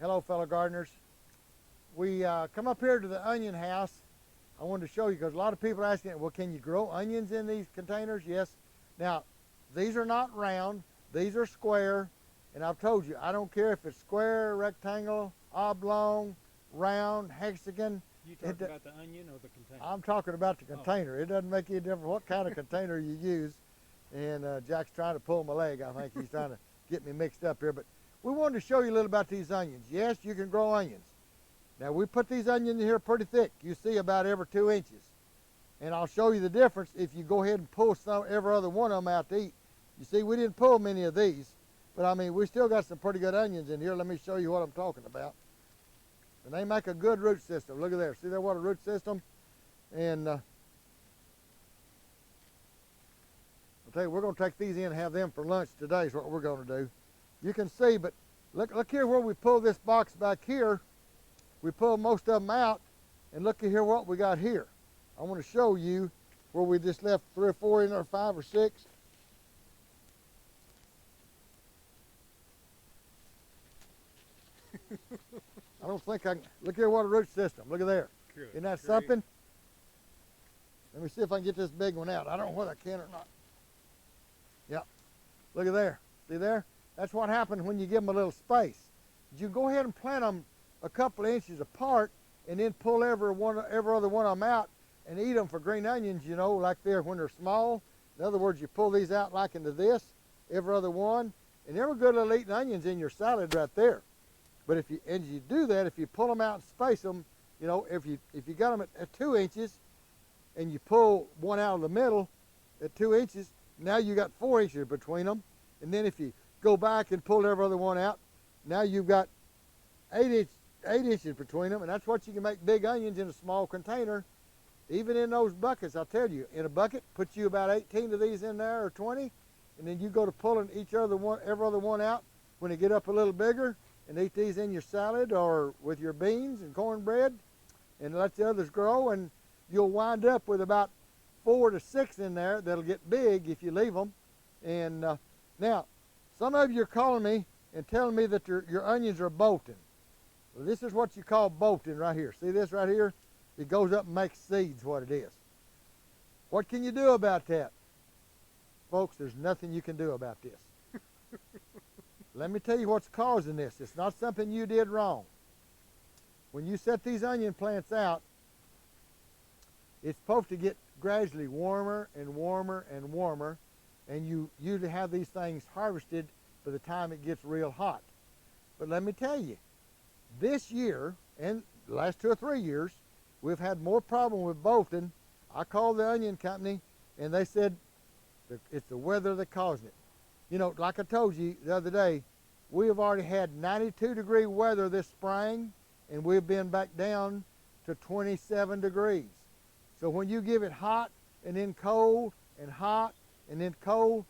Hello, fellow gardeners. We come up here to the onion house. I wanted to show you because a lot of people are asking, well, can you grow onions in these containers? Yes. Now, these are not round. These are square. And I've told you, I don't care if it's square, rectangle, oblong, round, hexagon. You talking about the onion or the container? I'm talking about the container. It doesn't make any difference what kind of container you use. And Jack's trying to pull my leg. I think he's trying to get me mixed up here. But we wanted to show you a little about these onions. Yes, you can grow onions. Now, we put these onions in here pretty thick. You see about every 2 inches. And I'll show you the difference if you go ahead and pull every other one of them out to eat. You see, we didn't pull many of these. But, I mean, we still got some pretty good onions in here. Let me show you what I'm talking about. And they make a good root system. Look at there. See there what a root system? And I'll tell you, we're going to take these in and have them for lunch today is what we're going to do. You can see, but look here where we pull this box back here. We pull most of them out, and look at here what we got here. I want to show you where we just left 3 or 4 in there, 5 or 6. I don't think I can. Look here what a root system. Look at there. Good. Isn't that something? Let me see if I can get this big one out. I don't know whether I can or not. Yep. Look at there. See there? That's what happens when you give them a little space. You go ahead and plant them a couple of inches apart and then pull every other one of them out and eat them for green onions, you know, like when they're small. In other words, you pull these out like into this, every other one, and they're good little eating onions in your salad right there. But if you do that, if you pull them out and space them, you know, if you got them at 2 inches and you pull one out of the middle at 2 inches, now you got 4 inches between them. And then if you go back and pull every other one out, now you've got 8 inches between them, and that's what you can make big onions in a small container. Even in those buckets, I'll tell you, in a bucket, put you about 18 of these in there or 20, and then you go to pulling every other one out when they get up a little bigger, and eat these in your salad or with your beans and cornbread, and let the others grow, and you'll wind up with about 4 to 6 in there that'll get big if you leave them. And now, some of you are calling me and telling me that your onions are bolting. Well, this is what you call bolting right here. See this right here? It goes up and makes seeds, what it is. What can you do about that? Folks, there's nothing you can do about this. Let me tell you what's causing this. It's not something you did wrong. When you set these onion plants out, it's supposed to get gradually warmer and warmer and warmer, and you usually have these things harvested by the time it gets real hot. But let me tell you, this year and the last 2 or 3 years, we've had more problem with bolting. I called the onion company, and they said it's the weather that caused it. You know, like I told you the other day, we have already had 92-degree weather this spring, and we've been back down to 27 degrees. So when you give it hot and then cold and hot and then cold,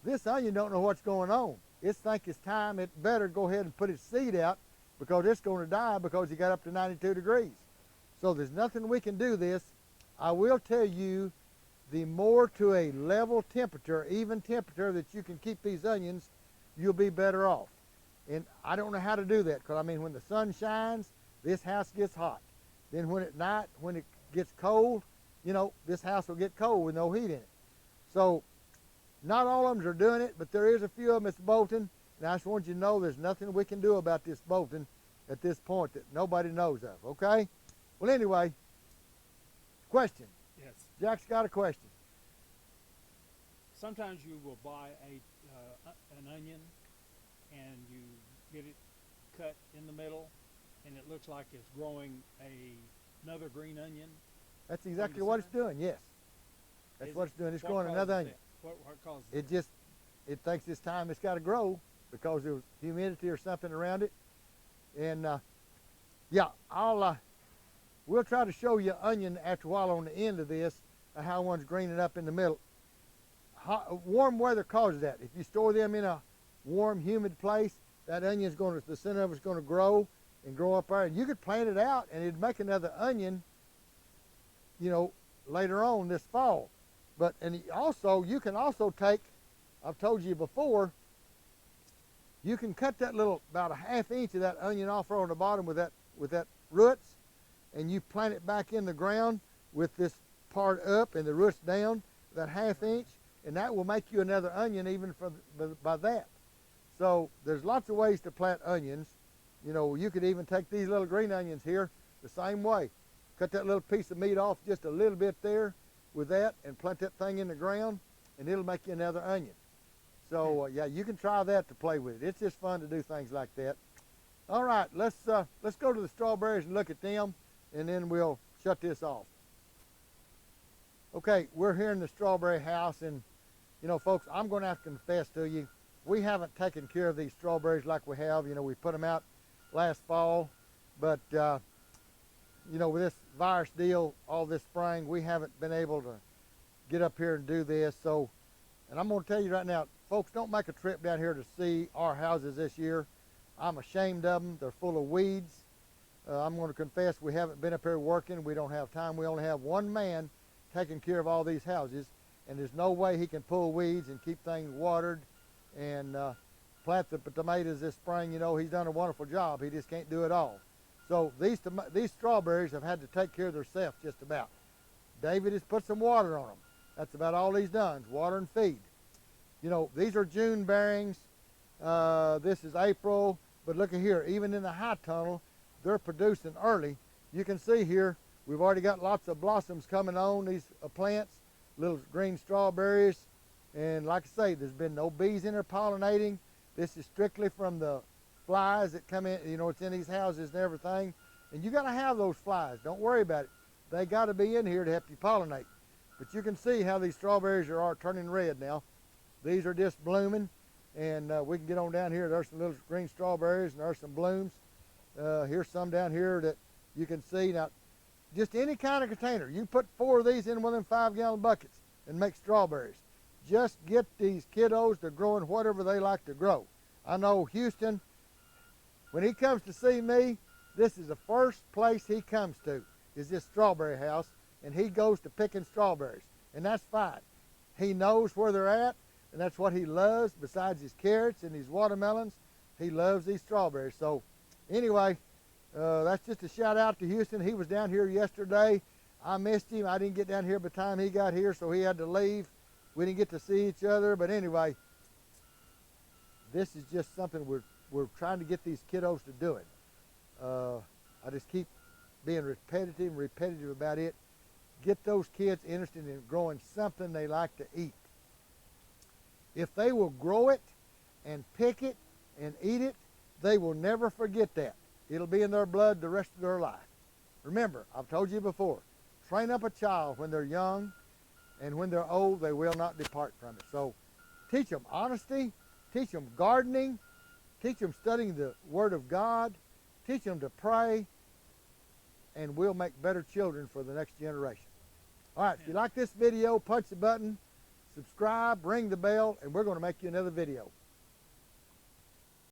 this onion don't know what's going on. It thinks it's time, it better go ahead and put its seed out because it's going to die because it got up to 92 degrees. So there's nothing we can do this. I will tell you, the more to a level temperature, even temperature that you can keep these onions, you'll be better off. And I don't know how to do that because, I mean, when the sun shines, this house gets hot. Then when at night, when it gets cold, you know, this house will get cold with no heat in it. So not all of them are doing it, but there is a few of them that's bolting. And I just want you to know there's nothing we can do about this bolting at this point that nobody knows of, okay? Well, anyway, question. Yes. Jack's got a question. Sometimes you will buy an onion and you get it cut in the middle and it looks like it's growing another green onion. That's exactly what it's doing, yes. That's what it's doing. It's growing another onion. What causes it? It thinks it's time it's got to grow because there was humidity or something around it. And yeah, we'll try to show you onion after a while on the end of this, how one's greening up in the middle. Warm weather causes that. If you store them in a warm, humid place, that onion's going to, the center of it's going to grow and grow up there. And you could plant it out and it'd make another onion, you know, later on this fall. But, and also, you can also take, I've told you before, You can cut that little, about a ½ inch of that onion off on the bottom with that roots, and you plant it back in the ground with this part up and the roots down, that ½ inch, and that will make you another onion even by that. So there's lots of ways to plant onions. You know, you could even take these little green onions here the same way. Cut that little piece of meat off just a little bit there with that and plant that thing in the ground, and it'll make you another onion. So yeah, you can try that to play with it. It's just fun to do things like that. All right, let's go to the strawberries and look at them, and then we'll shut this off. Okay, we're here in the strawberry house, and you know, folks, I'm going to have to confess to you, we haven't taken care of these strawberries like we have. You know, we put them out last fall, but you know, with this virus deal all this spring, we haven't been able to get up here and do this. So, and I'm going to tell you right now, folks, don't make a trip down here to see our houses this year. I'm ashamed of them. They're full of weeds. I'm going to confess we haven't been up here working. We don't have time. We only have one man taking care of all these houses, and there's no way he can pull weeds and keep things watered and plant the tomatoes this spring. You know, he's done a wonderful job. He just can't do it all. So these strawberries have had to take care of themselves just about. David has put some water on them. That's about all he's done, is water and feed. You know, these are June bearings. This is April, but look at here, even in the high tunnel, they're producing early. You can see here, we've already got lots of blossoms coming on these plants, little green strawberries. And like I say, there's been no bees in there pollinating. This is strictly from the flies that come in, you know, it's in these houses and everything. And you gotta have those flies, don't worry about it. They gotta be in here to help you pollinate. But you can see how these strawberries are turning red now. These are just blooming, and we can get on down here. There's some little green strawberries, and there's some blooms. Here's some down here that you can see. Now, just any kind of container. You put 4 of these in one of them 5-gallon buckets and make strawberries. Just get these kiddos to growing whatever they like to grow. I know Houston, when he comes to see me, this is the first place he comes to, is this strawberry house, and he goes to picking strawberries, and that's fine. He knows where they're at, and that's what he loves. Besides his carrots and his watermelons, he loves these strawberries. So anyway, that's just a shout out to Houston. He was down here yesterday. I missed him. I didn't get down here by the time he got here, so he had to leave. We didn't get to see each other, but anyway, this is just something we're trying to get these kiddos to do it. I just keep being repetitive about it. Get those kids interested in growing something they like to eat. If they will grow it and pick it and eat it, they will never forget that. It'll be in their blood the rest of their life. Remember, I've told you before, train up a child when they're young, and when they're old, they will not depart from it. So teach them honesty, teach them gardening, teach them studying the Word of God, teach them to pray, and we'll make better children for the next generation. All right, if you like this video, punch the button, subscribe, ring the bell, and we're going to make you another video.